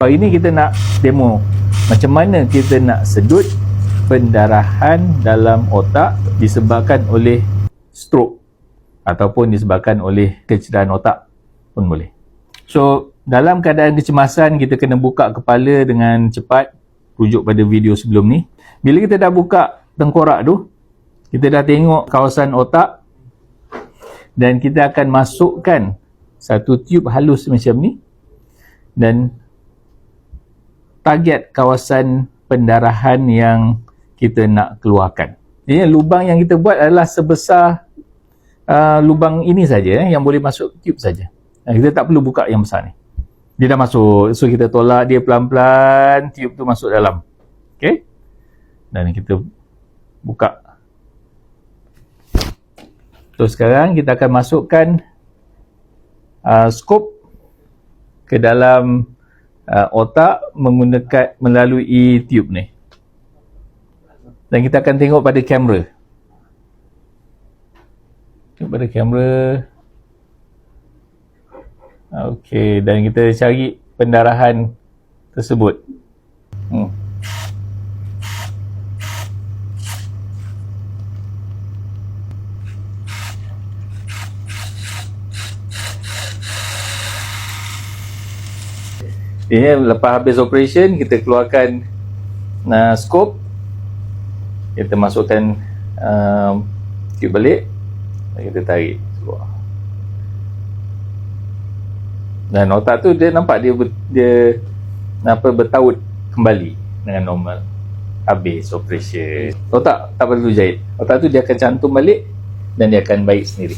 Hari ini kita nak demo macam mana kita nak sedut pendarahan dalam otak disebabkan oleh stroke ataupun disebabkan oleh kecederaan otak pun boleh. So, dalam keadaan kecemasan, kita kena buka kepala dengan cepat, rujuk pada video sebelum ni. Bila kita dah buka tengkorak tu, kita dah tengok kawasan otak dan kita akan masukkan satu tube halus macam ni dan target kawasan pendarahan yang kita nak keluarkan. Jadi lubang yang kita buat adalah sebesar lubang ini saja yang boleh masuk tube saja. Kita tak perlu buka yang besar ni. Dia dah masuk. So kita tolak dia pelan-pelan, tube tu masuk dalam. Okey? Dan kita buka. So sekarang kita akan masukkan skop ke dalam otak menggunakan melalui tube ni. Dan kita akan tengok pada kamera. Tengok pada kamera. Okey, dan kita cari pendarahan tersebut. Ini lepas habis operation, kita keluarkan skop, kita masukkan tube balik dan kita tarik keluar. Dan otak tu dia nampak dia bertaut kembali dengan normal habis operation. Otak tak perlu jahit, otak tu dia akan cantum balik dan dia akan baik sendiri.